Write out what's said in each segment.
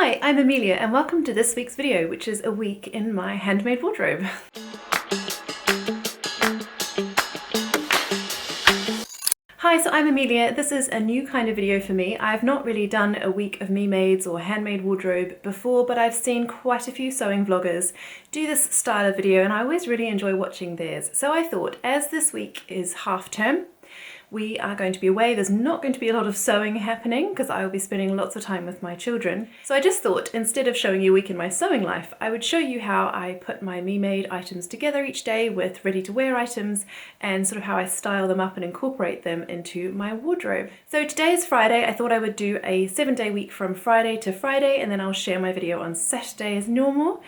Hi, I'm Amelia and welcome to this week's video, which is a week in my handmade wardrobe. Hi, so I'm Amelia. This is a new kind of video for me. I've not really done a week of me-mades or handmade wardrobe before, but I've seen quite a few sewing vloggers do this style of video and I always really enjoy watching theirs. So I thought, as this week is half term, we are going to be away. There's not going to be a lot of sewing happening because I will be spending lots of time with my children. So I just thought, instead of showing you a week in my sewing life, I would show you how I put my me-made items together each day with ready-to-wear items and sort of how I style them up and incorporate them into my wardrobe. So today is Friday. I thought I would do a 7-day week from Friday to Friday, and then I'll share my video on Saturday as normal.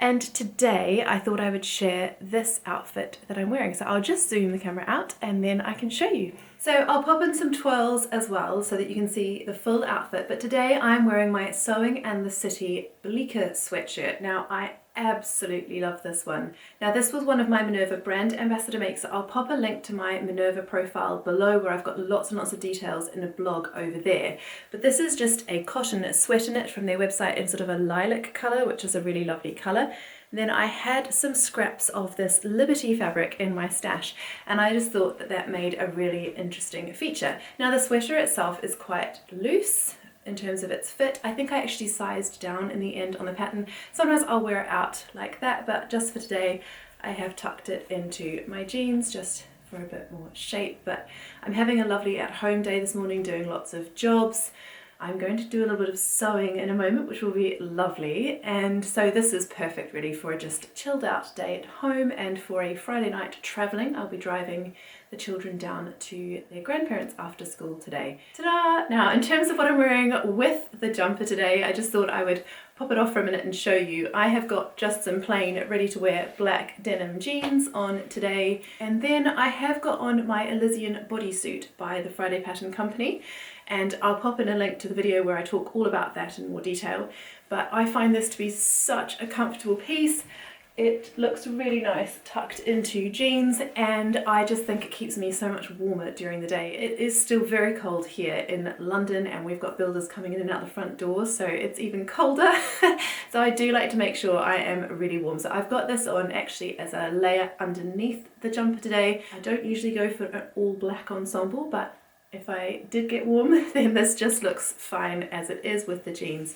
And today I thought I would share this outfit that I'm wearing. So I'll just zoom the camera out and then I can show you. So I'll pop in some twirls as well so that you can see the full outfit. But today I'm wearing my Sewing and the City Bleecker sweatshirt. Now I absolutely love this one. Now this was one of my Minerva brand ambassador makes, so I'll pop a link to my Minerva profile below where I've got lots and lots of details in a blog over there. But this is just a cotton sweater knit from their website in sort of a lilac colour, which is a really lovely colour. Then I had some scraps of this Liberty fabric in my stash and I just thought that that made a really interesting feature. Now the sweater itself is quite loose in terms of its fit. I think I actually sized down in the end on the pattern. Sometimes I'll wear it out like that, but just for today I have tucked it into my jeans just for a bit more shape. But I'm having a lovely at-home day this morning, doing lots of jobs. I'm going to do a little bit of sewing in a moment, which will be lovely, and so this is perfect really for a just chilled out day at home and for a Friday night travelling. I'll be driving the children down to their grandparents after school today. Ta-da! Now in terms of what I'm wearing with the jumper today, I just thought I would pop it off for a minute and show you. I have got just some plain ready-to-wear black denim jeans on today, and then I have got on my Elysian bodysuit by the Friday Pattern Company, and I'll pop in a link to the video where I talk all about that in more detail. But I find this to be such a comfortable piece. It looks really nice tucked into jeans, and I just think it keeps me so much warmer during the day. It is still very cold here in London and we've got builders coming in and out the front door, so it's even colder. So I do like to make sure I am really warm. So I've got this on actually as a layer underneath the jumper today. I don't usually go for an all black ensemble, but if I did get warm, then this just looks fine as it is with the jeans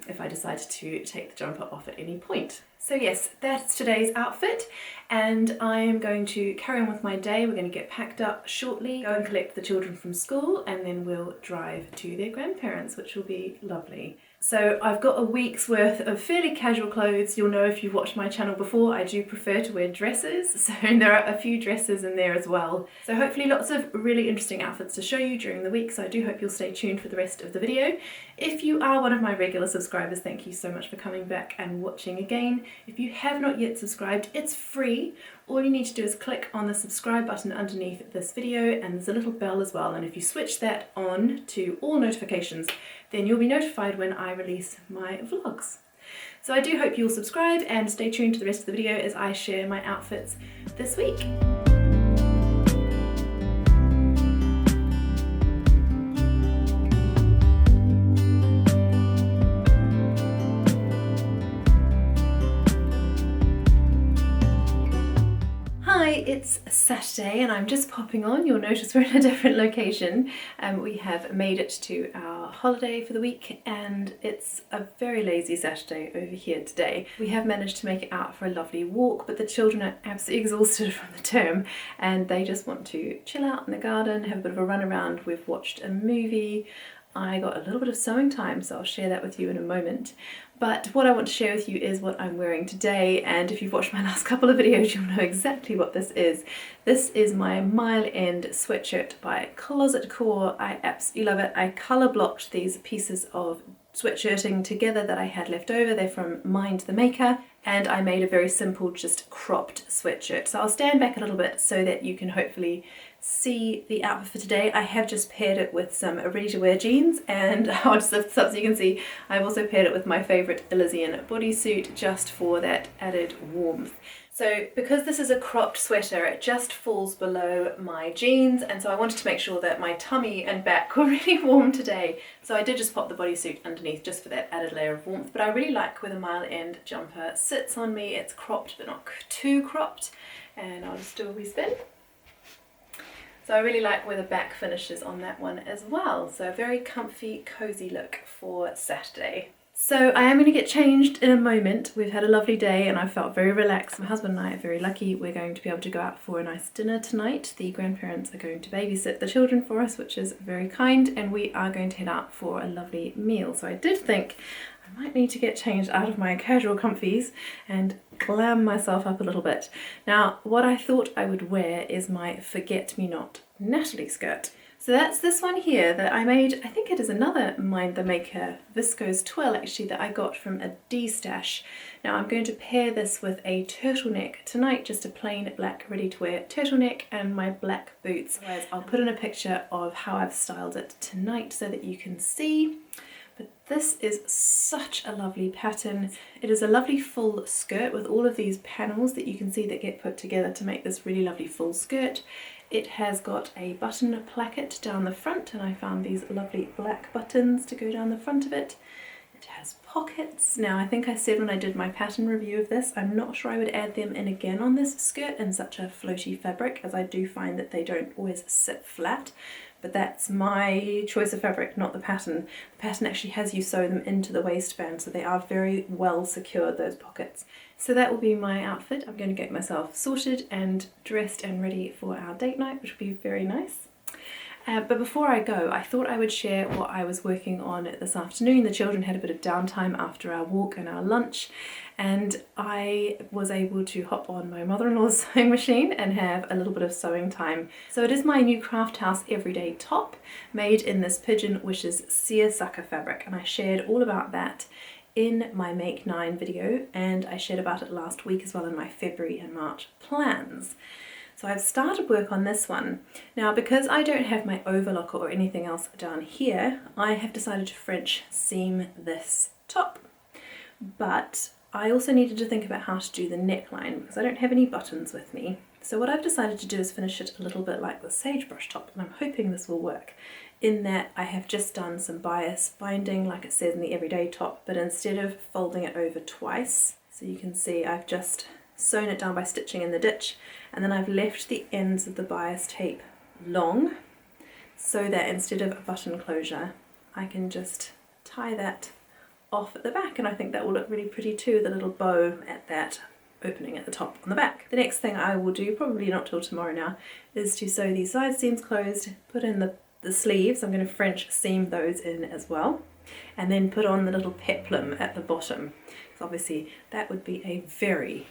if I decide to take the jumper off at any point. So yes, that's today's outfit, and I am going to carry on with my day. We're going to get packed up shortly, go and collect the children from school, and then we'll drive to their grandparents, which will be lovely. So I've got a week's worth of fairly casual clothes. You'll know if you've watched my channel before, I do prefer to wear dresses, so there are a few dresses in there as well. So hopefully lots of really interesting outfits to show you during the week, so I do hope you'll stay tuned for the rest of the video. If you are one of my regular subscribers, thank you so much for coming back and watching again. If you have not yet subscribed, it's free. All you need to do is click on the subscribe button underneath this video, and there's a little bell as well, and if you switch that on to all notifications, then you'll be notified when I release my vlogs. So I do hope you'll subscribe and stay tuned to the rest of the video as I share my outfits this week. Hi, it's Saturday and I'm just popping on. You'll notice we're in a different location. We have made it to our holiday for the week and it's a very lazy Saturday over here today. We have managed to make it out for a lovely walk, but the children are absolutely exhausted from the term and they just want to chill out in the garden, have a bit of a run around. We've watched a movie. I got a little bit of sewing time, so I'll share that with you in a moment. But what I want to share with you is what I'm wearing today, and if you've watched my last couple of videos, you'll know exactly what this is. This is my Mile End sweatshirt by Closet Core. I absolutely love it. I colour blocked these pieces of sweatshirting together that I had left over. They're from Mind the Maker, and I made a very simple, just cropped sweatshirt. So I'll stand back a little bit so that you can hopefully see the outfit for today. I have just paired it with some ready-to-wear jeans, and I'll just lift this up so you can see I've also paired it with my favourite Elysian bodysuit just for that added warmth. So because this is a cropped sweater, it just falls below my jeans, and so I wanted to make sure that my tummy and back were really warm today. So I did just pop the bodysuit underneath just for that added layer of warmth, but I really like where the mile end jumper sits on me. It's cropped but not too cropped, and I'll just do a wee spin. So I really like where the back finishes on that one as well. So a very comfy, cozy look for Saturday. So I am going to get changed in a moment. We've had a lovely day and I felt very relaxed. My husband and I are very lucky. We're going to be able to go out for a nice dinner tonight. The grandparents are going to babysit the children for us, which is very kind, and we are going to head out for a lovely meal. So I did think I might need to get changed out of my casual comfies and glam myself up a little bit. Now, what I thought I would wear is my Forget-Me-Not Natalie skirt. So that's this one here that I made. I think it is another Mind the Maker viscose twill actually that I got from a D-stash. Now I'm going to pair this with a turtleneck tonight, just a plain black ready to wear turtleneck and my black boots. Otherwise, I'll put in a picture of how I've styled it tonight so that you can see. But this is such a lovely pattern. It is a lovely full skirt with all of these panels that you can see that get put together to make this really lovely full skirt. It has got a button placket down the front, and I found these lovely black buttons to go down the front of it. It has pockets. Now I think I said when I did my pattern review of this, I'm not sure I would add them in again on this skirt in such a floaty fabric, as I do find that they don't always sit flat. But that's my choice of fabric, not the pattern. The pattern actually has you sew them into the waistband, so they are very well secured, those pockets. So that will be my outfit. I'm going to get myself sorted and dressed and ready for our date night, which will be very nice. But before I go, I thought I would share what I was working on this afternoon. The children had a bit of downtime after our walk and our lunch, and I was able to hop on my mother-in-law's sewing machine and have a little bit of sewing time. So it is my new Craft House Everyday top, made in this Pigeon Wishes seersucker fabric, and I shared all about that in my Make 9 video, and I shared about it last week as well in my February and March plans. So I've started work on this one. Now, because I don't have my overlocker or anything else down here, I have decided to French seam this top. But I also needed to think about how to do the neckline because I don't have any buttons with me. So what I've decided to do is finish it a little bit like the sagebrush top, and I'm hoping this will work, in that I have just done some bias binding like it says in the everyday top, but instead of folding it over twice, so you can see I've just sewn it down by stitching in the ditch, and then I've left the ends of the bias tape long so that instead of a button closure I can just tie that off at the back, and I think that will look really pretty too, the little bow at that opening at the top on the back. The next thing I will do, probably not till tomorrow now, is to sew these side seams closed, put in the sleeves. I'm going to French seam those in as well, and then put on the little peplum at the bottom. So obviously that would be a very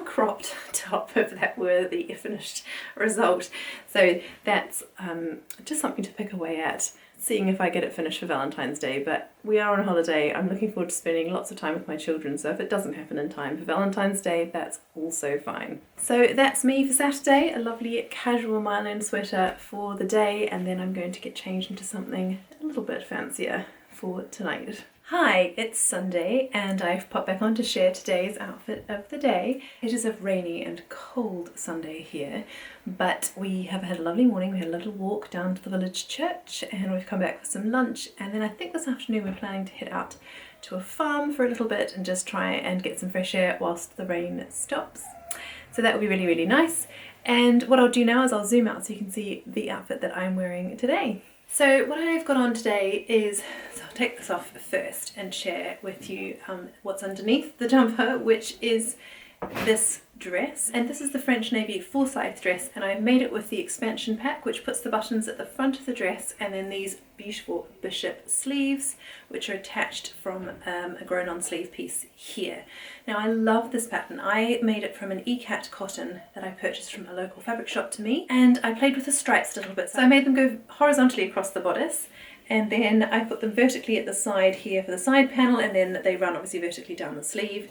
cropped top if that were the finished result. So that's just something to pick away at, seeing if I get it finished for Valentine's Day. But we are on holiday. I'm looking forward to spending lots of time with my children, so if it doesn't happen in time for Valentine's Day, that's also fine. So that's me for Saturday, a lovely casual Mile-end sweater for the day, and then I'm going to get changed into something a little bit fancier for tonight. Hi, it's Sunday and I've popped back on to share today's outfit of the day. It is a rainy and cold Sunday here, but we have had a lovely morning. We had a little walk down to the village church and we've come back for some lunch, and then I think this afternoon we're planning to head out to a farm for a little bit and just try and get some fresh air whilst the rain stops. So that will be really, really nice. And what I'll do now is I'll zoom out so you can see the outfit that I'm wearing today. So what I've got on today is, so I'll take this off first and share with you what's underneath the jumper, which is this dress, and this is the French Navy Forsyth dress, and I've made it with the expansion pack, which puts the buttons at the front of the dress, and then these beautiful bishop sleeves which are attached from a grown-on sleeve piece here. Now I love this pattern. I made it from an ECAT cotton that I purchased from a local fabric shop to me, and I played with the stripes a little bit. So I made them go horizontally across the bodice, and then I put them vertically at the side here for the side panel, and then they run obviously vertically down the sleeve.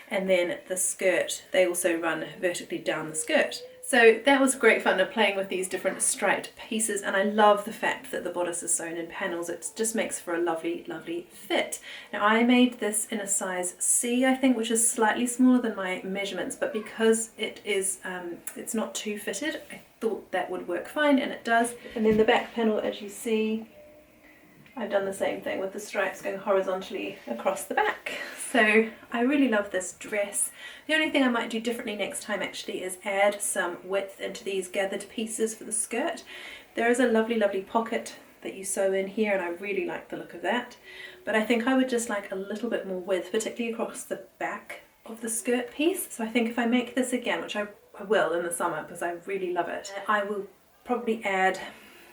And then the skirt, they also run vertically down the skirt. So that was great fun of playing with these different striped pieces, and I love the fact that the bodice is sewn in panels. It just makes for a lovely, lovely fit. Now I made this in a size C, I think, which is slightly smaller than my measurements, but because it is, it's not too fitted, I thought that would work fine, and it does. And then the back panel, as you see, I've done the same thing with the stripes going horizontally across the back. So I really love this dress. The only thing I might do differently next time actually is add some width into these gathered pieces for the skirt. There is a lovely, lovely pocket that you sew in here, and I really like the look of that. But I think I would just like a little bit more width, particularly across the back of the skirt piece. So I think if I make this again, which I will in the summer because I really love it, I will probably add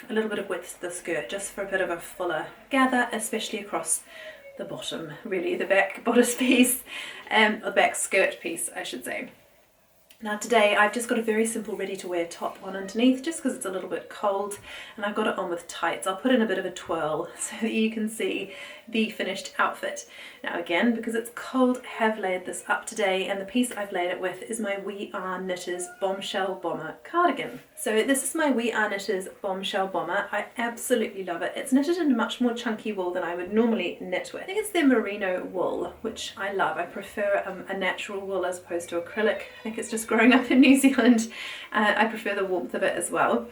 a little bit of width to the skirt just for a bit of a fuller gather, especially across the bottom, really, the back bodice piece, or the back skirt piece, I should say. Now today I've just got a very simple ready to wear top on underneath just because it's a little bit cold, and I've got it on with tights. I'll put in a bit of a twirl so that you can see the finished outfit. Now again, because it's cold, I have layered this up today, and the piece I've layered it with is my We Are Knitters Bombshell Bomber cardigan. So this is my We Are Knitters Bombshell Bomber. I absolutely love it. It's knitted in much more chunky wool than I would normally knit with. I think it's their merino wool, which I love. I prefer a natural wool as opposed to acrylic. I think it's just growing up in New Zealand. I prefer the warmth of it as well.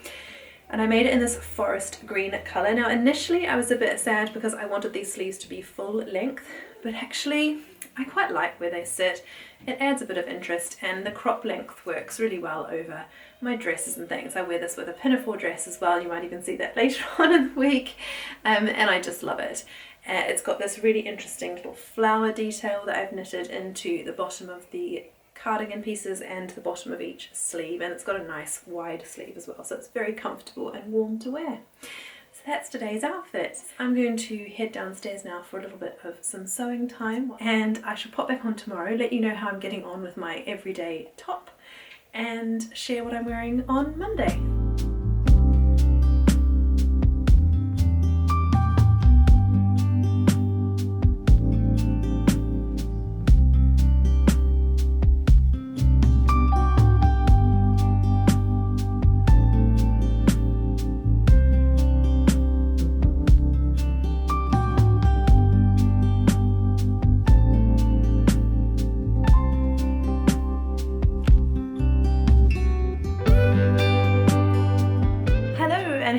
And I made it in this forest green colour. Now initially I was a bit sad because I wanted these sleeves to be full length, but actually I quite like where they sit. It adds a bit of interest, and the crop length works really well over my dresses and things. I wear this with a pinafore dress as well. You might even see that later on in the week, and I just love it. It's got this really interesting little flower detail that I've knitted into the bottom of the cardigan pieces and the bottom of each sleeve, and it's got a nice wide sleeve as well, so it's very comfortable and warm to wear. So that's today's outfit. I'm going to head downstairs now for a little bit of some sewing time, and I shall pop back on tomorrow, let you know how I'm getting on with my everyday top, and share what I'm wearing on Monday.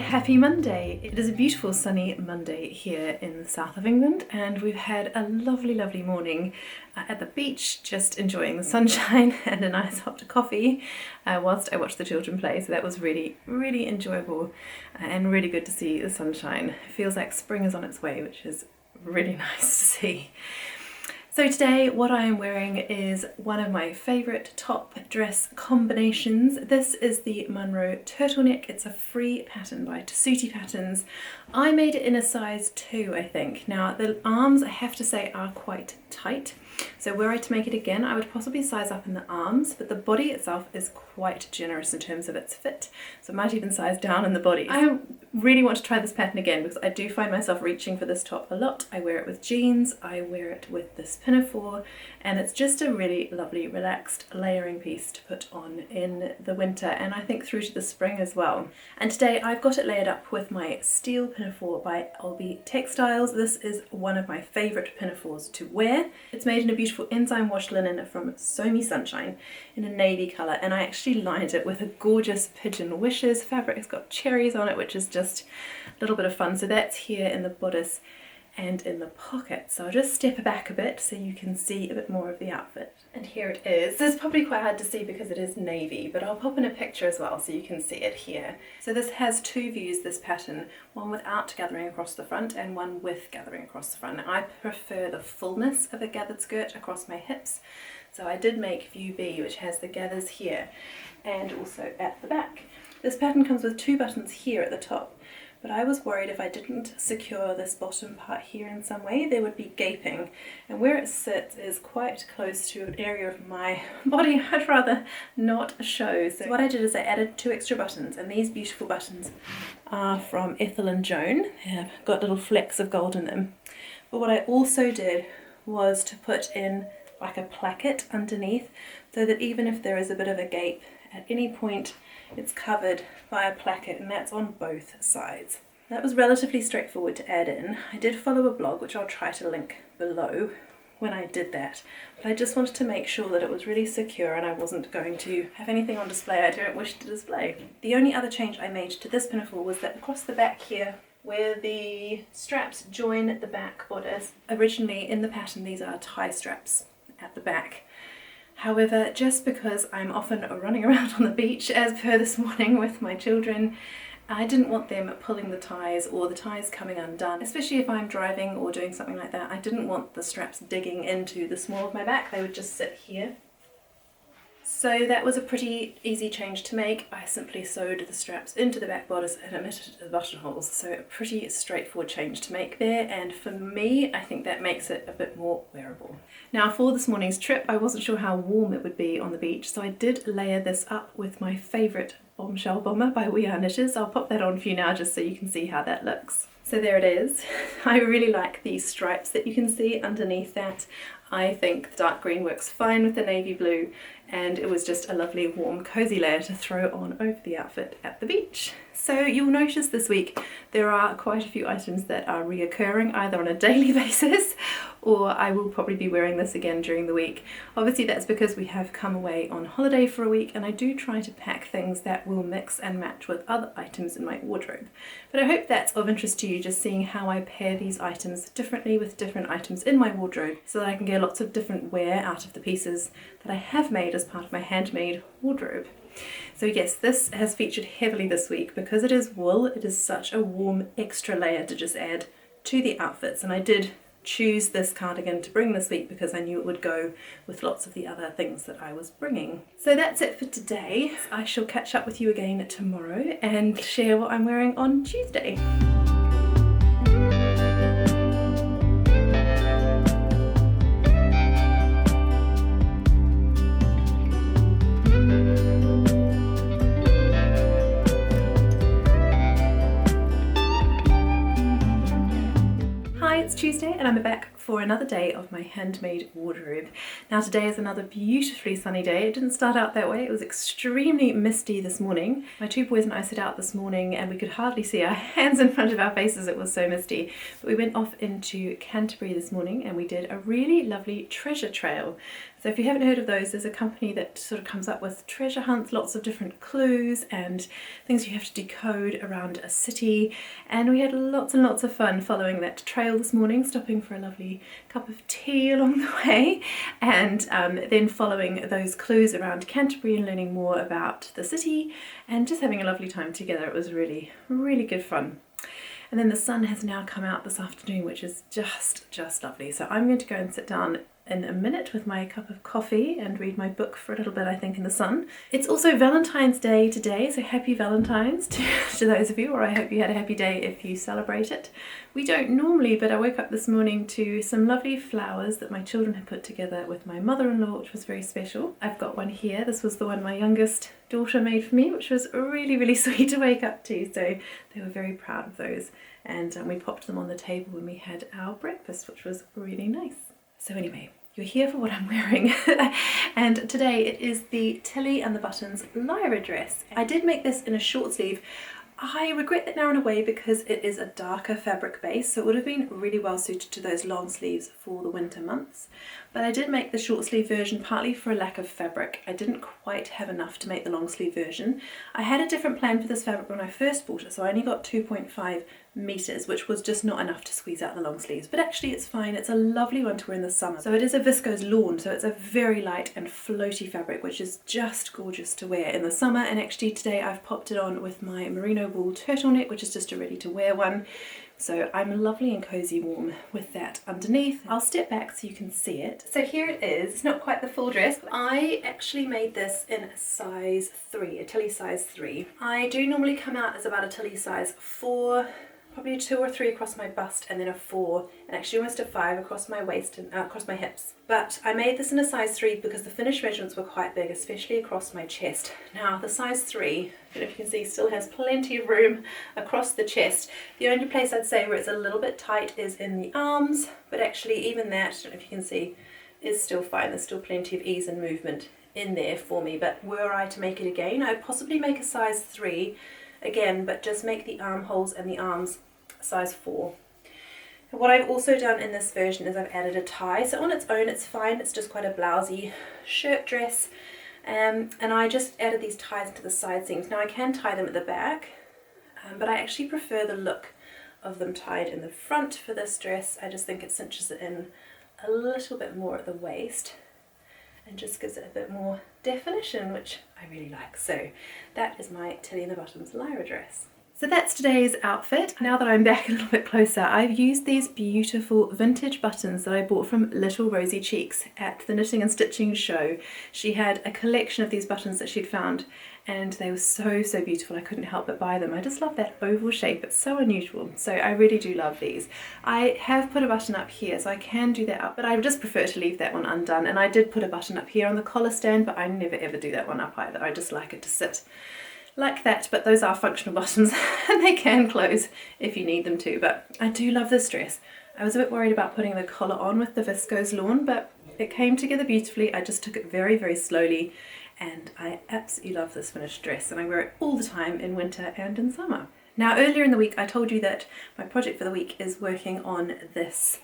Happy Monday! It is a beautiful sunny Monday here in the south of England, and we've had a lovely, lovely morning at the beach, just enjoying the sunshine and a nice hot coffee whilst I watched the children play. So that was really, really enjoyable and really good to see the sunshine. It feels like spring is on its way, which is really nice to see. So today what I am wearing is one of my favourite top dress combinations. This is the Munro turtleneck. It's a free pattern by Tessuti Patterns. I made it in a size 2, I think. Now the arms, I have to say, are quite tight. So were I to make it again, I would possibly size up in the arms, but the body itself is quite generous in terms of its fit. So I might even size down in the body. I really want to try this pattern again because I do find myself reaching for this top a lot. I wear it with jeans, I wear it with this pinafore, and it's just a really lovely relaxed layering piece to put on in the winter, and I think through to the spring as well. And today I've got it layered up with my steel pinafore by LB Textiles. This is one of my favourite pinafores to wear. It's made in a beautiful enzyme wash linen from So Me Sunshine in a navy colour, and I actually lined it with a gorgeous Pigeon Wishes fabric. It's got cherries on it, which is just a little bit of fun. So that's here in the bodice and in the pocket. So I'll just step back a bit so you can see a bit more of the outfit. And here it is. This is probably quite hard to see because it is navy, but I'll pop in a picture as well so you can see it here. So this has two views, this pattern, one without gathering across the front and one with gathering across the front. I prefer the fullness of a gathered skirt across my hips. So I did make view B, which has the gathers here and also at the back. This pattern comes with 2 buttons here at the top, but I was worried if I didn't secure this bottom part here in some way, there would be gaping. And where it sits is quite close to an area of my body I'd rather not show. So what I did is I added 2 extra buttons, and these beautiful buttons are from Ethel and Joan. They've got little flecks of gold in them. But what I also did was to put in like a placket underneath, so that even if there is a bit of a gape at any point it's covered by a placket, and that's on both sides. That was relatively straightforward to add in. I did follow a blog, which I'll try to link below when I did that, but I just wanted to make sure that it was really secure and I wasn't going to have anything on display I don't wish to display. The only other change I made to this pinafore was that across the back here, where the straps join the back bodice, originally in the pattern these are tie straps at the back. However, just because I'm often running around on the beach, as per this morning with my children, I didn't want them pulling the ties or the ties coming undone, especially if I'm driving or doing something like that. I didn't want the straps digging into the small of my back, they would just sit here. So that was a pretty easy change to make. I simply sewed the straps into the back bodice and omitted the buttonholes. So a pretty straightforward change to make there, and for me, I think that makes it a bit more wearable. Now for this morning's trip, I wasn't sure how warm it would be on the beach, so I did layer this up with my favourite Bombshell Bomber by We Are Knitters. I'll pop that on for you now just so you can see how that looks. So there it is. I really like these stripes that you can see underneath that. I think the dark green works fine with the navy blue, and it was just a lovely warm cozy layer to throw on over the outfit at the beach. So you'll notice this week there are quite a few items that are reoccurring either on a daily basis, or I will probably be wearing this again during the week. Obviously that's because we have come away on holiday for a week, and I do try to pack things that will mix and match with other items in my wardrobe. But I hope that's of interest to you, just seeing how I pair these items differently with different items in my wardrobe, so that I can get lots of different wear out of the pieces that I have made as part of my handmade wardrobe. So yes, this has featured heavily this week because it is wool. It is such a warm extra layer to just add to the outfits, and I did choose this cardigan to bring this week because I knew it would go with lots of the other things that I was bringing. So that's it for today. I shall catch up with you again tomorrow and share what I'm wearing on Tuesday. It's Tuesday and I'm back for another day of my handmade wardrobe. Now today is another beautifully sunny day. It didn't start out that way. It was extremely misty this morning. My two boys and I set out this morning and we could hardly see our hands in front of our faces. It was so misty. But we went off into Canterbury this morning and we did a really lovely treasure trail. So if you haven't heard of those, there's a company that sort of comes up with treasure hunts, lots of different clues and things you have to decode around a city. And we had lots and lots of fun following that trail this morning, stopping for a lovely cup of tea along the way, and then following those clues around Canterbury and learning more about the city and just having a lovely time together. It was really, really good fun. And then the sun has now come out this afternoon, which is just lovely. So I'm going to go and sit down in a minute with my cup of coffee and read my book for a little bit, I think, in the sun. It's also Valentine's Day today, so happy Valentine's to those of you, or I hope you had a happy day if you celebrate it. We don't normally, but I woke up this morning to some lovely flowers that my children had put together with my mother-in-law, which was very special. I've got one here. This was the one my youngest daughter made for me, which was really, really sweet to wake up to, so they were very proud of those. And we popped them on the table when we had our breakfast, which was really nice. So anyway, you're here for what I'm wearing. And today it is the Tilly and the Buttons Lyra dress. I did make this in a short sleeve. I regret that now in a way because it is a darker fabric base, so it would have been really well suited to those long sleeves for the winter months. But I did make the short sleeve version partly for a lack of fabric. I didn't quite have enough to make the long sleeve version. I had a different plan for this fabric when I first bought it, so I only got 2.5 meters, which was just not enough to squeeze out the long sleeves. But actually it's fine. It's a lovely one to wear in the summer. So it is a viscose lawn, so it's a very light and floaty fabric, which is just gorgeous to wear in the summer. And actually today I've popped it on with my merino wool turtleneck, which is just a ready to wear one. So I'm lovely and cozy warm with that underneath. I'll step back so you can see it. So here it is. It's not quite the full dress. I actually made this in a size 3, a Tilly size 3. I do normally come out as about a Tilly size 4, probably a 2 or 3 across my bust, and then a 4, and actually almost a 5 across my waist and across my hips. But I made this in a size 3 because the finished measurements were quite big, especially across my chest. Now the size 3, I don't know if you can see, still has plenty of room across the chest. The only place I'd say where it's a little bit tight is in the arms, but actually even that, I don't know if you can see, is still fine. There's still plenty of ease and movement in there for me, but were I to make it again, I'd possibly make a size 3 again, but just make the armholes and the arms size 4. And what I've also done in this version is I've added a tie. So on its own it's fine, it's just quite a blousy shirt dress, and I just added these ties into the side seams. Now I can tie them at the back, but I actually prefer the look of them tied in the front for this dress. I just think it cinches it in a little bit more at the waist and just gives it a bit more definition, which I really like. So that is my Tilly and the Buttons Lyra dress. So that's today's outfit. Now that I'm back a little bit closer, I've used these beautiful vintage buttons that I bought from Little Rosy Cheeks at the Knitting and Stitching show. She had a collection of these buttons that she'd found, and they were so beautiful. I couldn't help but buy them. I just love that oval shape, it's so unusual. So I really do love these. I have put a button up here, so I can do that up, but I would just prefer to leave that one undone. And I did put a button up here on the collar stand, but I never ever do that one up either. I just like it to sit like that, but those are functional buttons and they can close if you need them to. But I do love this dress. I was a bit worried about putting the collar on with the viscose lawn, but it came together beautifully. I just took it very slowly, and I absolutely love this finished dress, and I wear it all the time in winter and in summer. Now earlier in the week I told you that my project for the week is working on this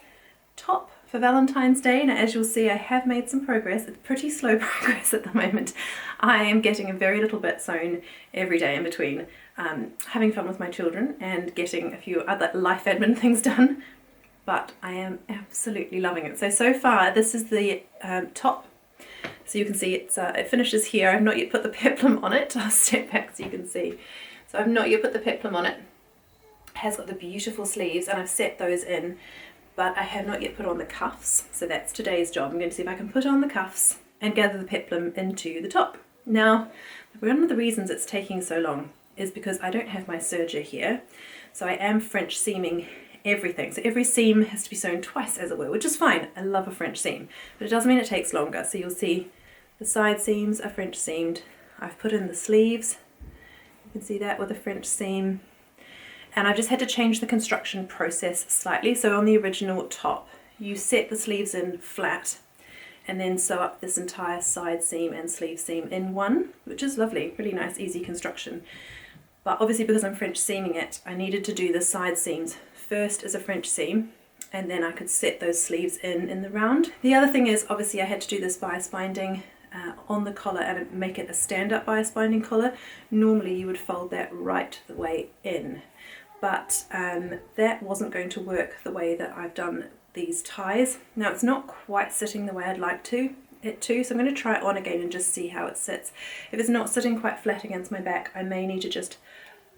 top for Valentine's Day. Now as you'll see, I have made some progress. It's pretty slow progress at the moment. I am getting a very little bit sewn every day in between having fun with my children and getting a few other life admin things done, but I am absolutely loving it. So far this is the top. So you can see it finishes here. I've not yet put the peplum on it. I'll step back so you can see. So I've not yet put the peplum on it. It has got the beautiful sleeves and I've set those in, but I have not yet put on the cuffs, so that's today's job. I'm going to see if I can put on the cuffs and gather the peplum into the top. Now, one of the reasons it's taking so long is because I don't have my serger here, so I am French seaming everything. So every seam has to be sewn twice, as it were, which is fine. I love a French seam, but it does mean it takes longer. So you'll see the side seams are French seamed. I've put in the sleeves. You can see that with a French seam. And I've just had to change the construction process slightly. So on the original top, you set the sleeves in flat and then sew up this entire side seam and sleeve seam in one, which is lovely, really nice, easy construction. But obviously because I'm French seaming it, I needed to do the side seams first as a French seam, and then I could set those sleeves in the round. The other thing is, obviously I had to do this bias binding on the collar and make it a stand-up bias binding collar. Normally you would fold that right the way in, but that wasn't going to work the way that I've done these ties. Now it's not quite sitting the way I'd like it to, so I'm going to try it on again and just see how it sits. If it's not sitting quite flat against my back, I may need to just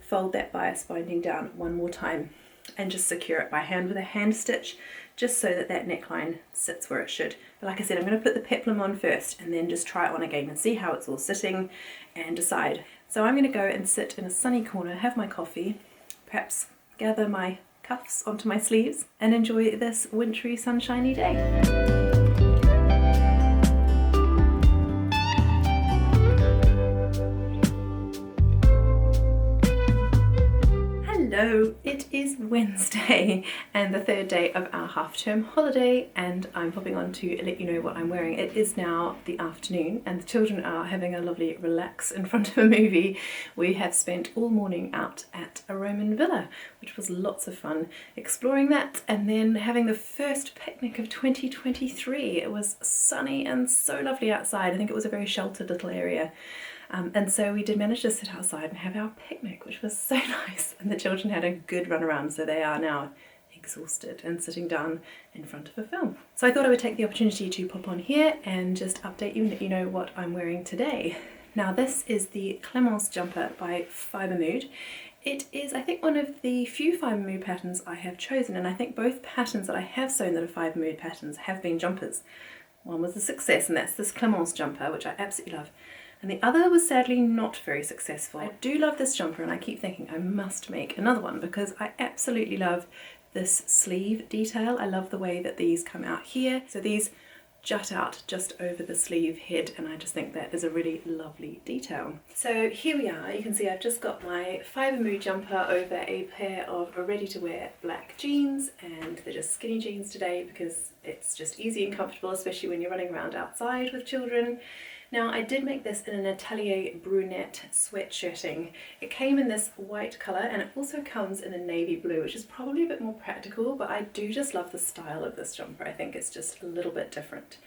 fold that bias binding down one more time and just secure it by hand with a hand stitch, just so that that neckline sits where it should. But like I said, I'm going to put the peplum on first and then just try it on again and see how it's all sitting and decide. So I'm going to go and sit in a sunny corner, have my coffee, perhaps gather my cuffs onto my sleeves and enjoy this wintry sunshiny day. Hello, it is Wednesday and the third day of our half-term holiday, and I'm popping on to let you know what I'm wearing. It is now the afternoon and the children are having a lovely relax in front of a movie. We have spent all morning out at a Roman villa, which was lots of fun exploring that, and then having the first picnic of 2023. It was sunny and so lovely outside. I think it was a very sheltered little area. And so we did manage to sit outside and have our picnic, which was so nice. And the children had a good run around, so they are now exhausted and sitting down in front of a film. So I thought I would take the opportunity to pop on here and just update you and let you know what I'm wearing today. Now this is the Clemence jumper by Fibre Mood. It is, I think, one of the few Fibre Mood patterns I have chosen, and I think both patterns that I have sewn that are Fibre Mood patterns have been jumpers. One was a success, and that's this Clemence jumper, which I absolutely love. And the other was sadly not very successful. I do love this jumper and I keep thinking I must make another one because I absolutely love this sleeve detail. I love the way that these come out here. So these jut out just over the sleeve head, and I just think that is a really lovely detail. So here we are. You can see I've just got my Fibre Mood jumper over a pair of ready-to-wear black jeans, and they're just skinny jeans today because it's just easy and comfortable, especially when you're running around outside with children. Now I did make this in an Atelier brunette sweatshirting. It came in this white colour and it also comes in a navy blue, which is probably a bit more practical, but I do just love the style of this jumper. I think it's just a little bit different.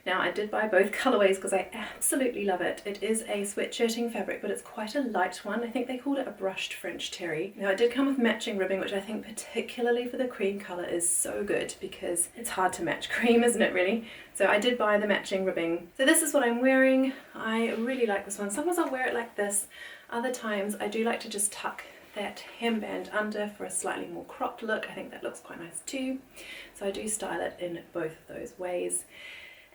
Now I did buy both colourways because I absolutely love it. It is a sweatshirting fabric, but it's quite a light one. I think they called it a brushed French terry. Now it did come with matching ribbing, which I think particularly for the cream colour is so good because it's hard to match cream, isn't it really? So I did buy the matching ribbing. So this is what I'm wearing. I really like this one. Sometimes I'll wear it like this. Other times I do like to just tuck that hemband under for a slightly more cropped look. I think that looks quite nice too. So I do style it in both of those ways.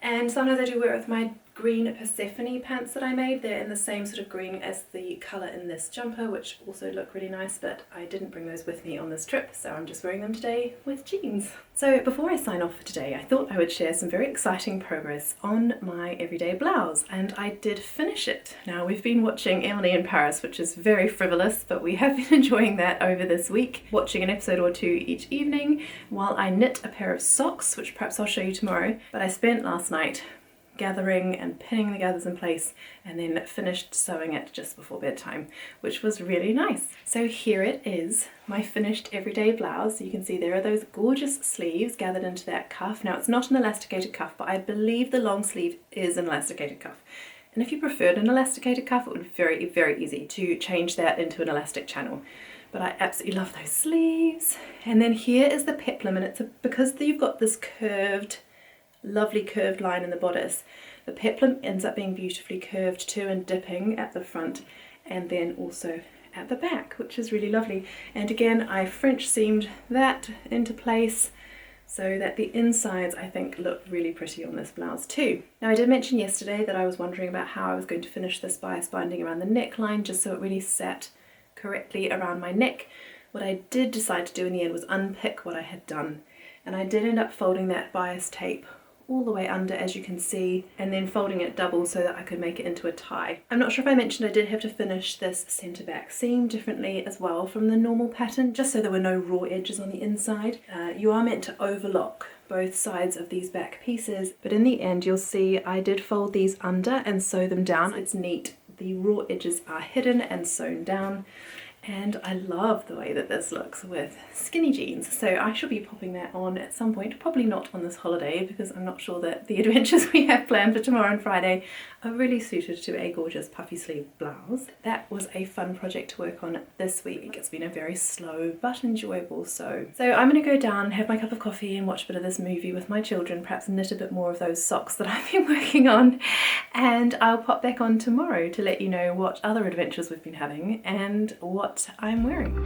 And sometimes I do wear it with my green Persephone pants that I made. They're in the same sort of green as the colour in this jumper, which also look really nice, but I didn't bring those with me on this trip, so I'm just wearing them today with jeans. So before I sign off for today, I thought I would share some very exciting progress on my everyday blouse, and I did finish it. Now we've been watching Emily in Paris, which is very frivolous, but we have been enjoying that over this week, watching an episode or two each evening while I knit a pair of socks, which perhaps I'll show you tomorrow, but I spent last night gathering and pinning the gathers in place and then finished sewing it just before bedtime, which was really nice. So here it is, my finished everyday blouse. You can see there are those gorgeous sleeves gathered into that cuff. Now it's not an elasticated cuff, but I believe the long sleeve is an elasticated cuff. And if you preferred an elasticated cuff, it would be very, very easy to change that into an elastic channel. But I absolutely love those sleeves. And then here is the peplum, and it's because you've got this lovely curved line in the bodice, the peplum ends up being beautifully curved too and dipping at the front and then also at the back, which is really lovely. And again, I French seamed that into place so that the insides I think look really pretty on this blouse too. Now I did mention yesterday that I was wondering about how I was going to finish this bias binding around the neckline just so it really sat correctly around my neck. What I did decide to do in the end was unpick what I had done, and I did end up folding that bias tape all the way under, as you can see, and then folding it double so that I could make it into a tie. I'm not sure if I mentioned I did have to finish this centre back seam differently as well from the normal pattern, just so there were no raw edges on the inside. You are meant to overlock both sides of these back pieces, but in the end you'll see I did fold these under and sew them down. It's neat. The raw edges are hidden and sewn down. And I love the way that this looks with skinny jeans. So I shall be popping that on at some point, probably not on this holiday because I'm not sure that the adventures we have planned for tomorrow and Friday are really suited to a gorgeous puffy sleeve blouse. That was a fun project to work on this week. It's been a very slow but enjoyable sew. So I'm going to go down, have my cup of coffee and watch a bit of this movie with my children, perhaps knit a bit more of those socks that I've been working on, and I'll pop back on tomorrow to let you know what other adventures we've been having and what I'm wearing.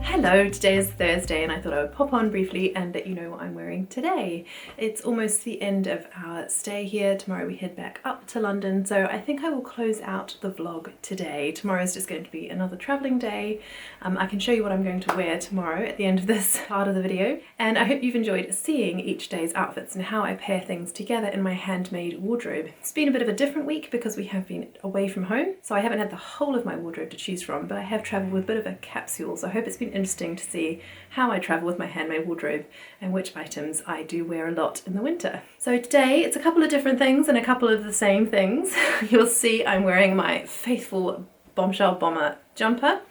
Hello, today is Thursday and I thought I would pop on briefly and let you know what I'm wearing today. It's almost the end of our stay here. Tomorrow we head back up to London, so I think I will close out the vlog today. Tomorrow is just going to be another travelling day. I can show you what I'm going to wear tomorrow at the end of this part of the video, and I hope you've enjoyed seeing each day's outfits and how I pair things together in my handmade wardrobe. It's been a bit of a different week because we have been away from home, so I haven't had the whole of my wardrobe to choose from, but I have travelled with a bit of a capsule, so I hope it's been interesting to see how I travel with my handmade wardrobe and which items I do wear a lot in the winter. So today it's a couple of different things and a couple of the same things. You'll see I'm wearing my faithful Bombshell Bomber jumper,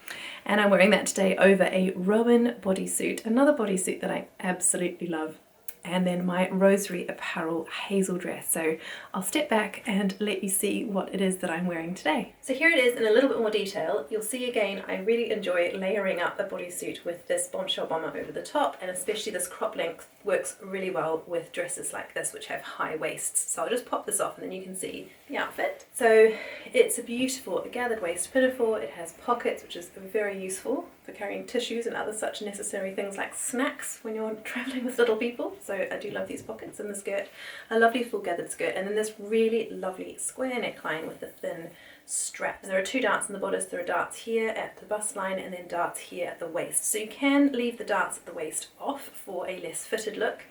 and I'm wearing that today over a Rowan bodysuit, another bodysuit that I absolutely love, and then my Rosary Apparel hazel dress. So I'll step back and let you see what it is that I'm wearing today. So here it is in a little bit more detail. You'll see again, I really enjoy layering up a bodysuit with this Bombshell Bomber over the top, and especially this crop length works really well with dresses like this which have high waists. So I'll just pop this off and then you can see the outfit. So it's a beautiful gathered waist pinafore. It has pockets, which is very useful for carrying tissues and other such necessary things like snacks when you're traveling with little people. So I do love these pockets, and the skirt, a lovely full gathered skirt, and then this really lovely square neckline with the thin strap. And there are two darts in the bodice. There are darts here at the bust line and then darts here at the waist. So you can leave the darts at the waist off for a less fitted look,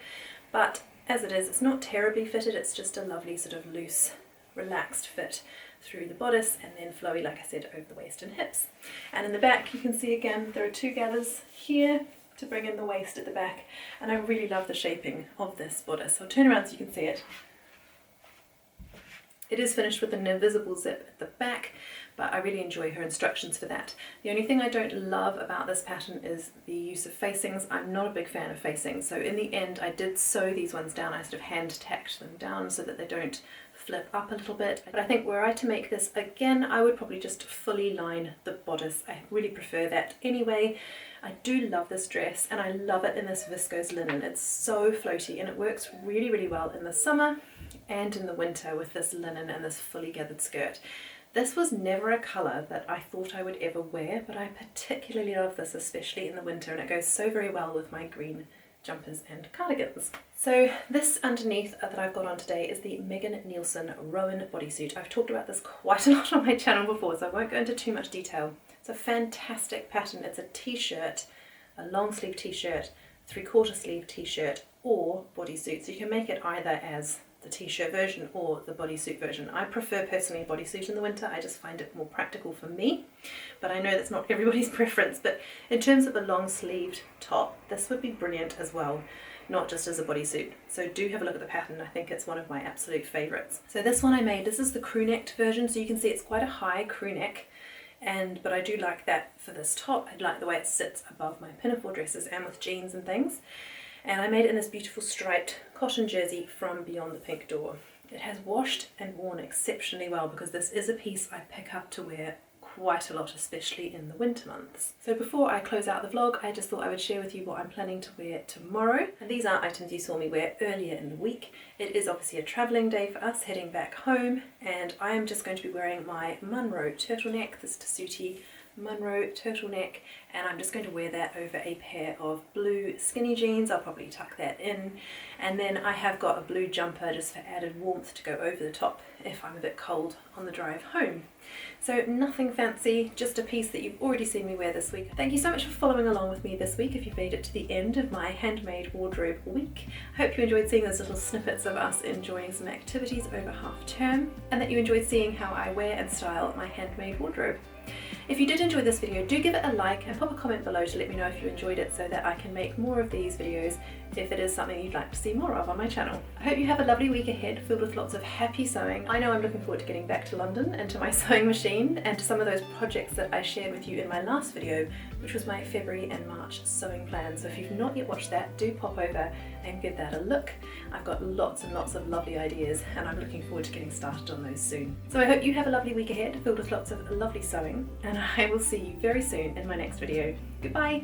but as it is, it's not terribly fitted. It's just a lovely sort of loose relaxed fit through the bodice, and then flowy, like I said, over the waist and hips. And in the back you can see again there are 2 gathers here to bring in the waist at the back, and I really love the shaping of this bodice. I'll turn around so you can see it. It is finished with an invisible zip at the back, but I really enjoy her instructions for that. The only thing I don't love about this pattern is the use of facings. I'm not a big fan of facings, so in the end I did sew these ones down. I sort of hand tacked them down so that they don't flip up a little bit. But I think were I to make this again, I would probably just fully line the bodice. I really prefer that anyway. I do love this dress, and I love it in this viscose linen. It's so floaty, and it works really, really well in the summer and in the winter with this linen and this fully gathered skirt. This was never a colour that I thought I would ever wear, but I particularly love this, especially in the winter, and it goes so very well with my green jumpers and cardigans. So this underneath that I've got on today is the Megan Nielsen Rowan bodysuit. I've talked about this quite a lot on my channel before, so I won't go into too much detail. It's a fantastic pattern. It's a t-shirt, a long sleeve t-shirt, 3/4 sleeve t-shirt, or bodysuit. So you can make it either as the t-shirt version or the bodysuit version. I prefer personally a bodysuit in the winter. I just find it more practical for me, but I know that's not everybody's preference. But in terms of a long sleeved top, this would be brilliant as well, not just as a bodysuit. So do have a look at the pattern. I think it's one of my absolute favorites. So this one I made, this is the crew necked version, so you can see it's quite a high crew neck. But I do like that for this top. I like the way it sits above my pinafore dresses and with jeans and things. And I made it in this beautiful striped cotton jersey from Beyond the Pink Door. It has washed and worn exceptionally well because this is a piece I pick up to wear quite a lot, especially in the winter months. So before I close out the vlog, I just thought I would share with you what I'm planning to wear tomorrow. And these are items you saw me wear earlier in the week. It is obviously a travelling day for us, heading back home, and I am just going to be wearing my Munro turtleneck, this Tessuti Munro turtleneck, and I'm just going to wear that over a pair of blue skinny jeans. I'll probably tuck that in, and then I have got a blue jumper just for added warmth to go over the top if I'm a bit cold on the drive home. So nothing fancy, just a piece that you've already seen me wear this week. Thank you so much for following along with me this week if you've made it to the end of my handmade wardrobe week. I hope you enjoyed seeing those little snippets of us enjoying some activities over half term, and that you enjoyed seeing how I wear and style my handmade wardrobe. If you did enjoy this video, do give it a like and pop a comment below to let me know if you enjoyed it so that I can make more of these videos if it is something you'd like to see more of on my channel. I hope you have a lovely week ahead filled with lots of happy sewing. I know I'm looking forward to getting back to London and to my sewing machine and to some of those projects that I shared with you in my last video, which was my February and March sewing plan. So if you've not yet watched that, do pop over and give that a look. I've got lots and lots of lovely ideas and I'm looking forward to getting started on those soon. So I hope you have a lovely week ahead filled with lots of lovely sewing, and I will see you very soon in my next video. Goodbye!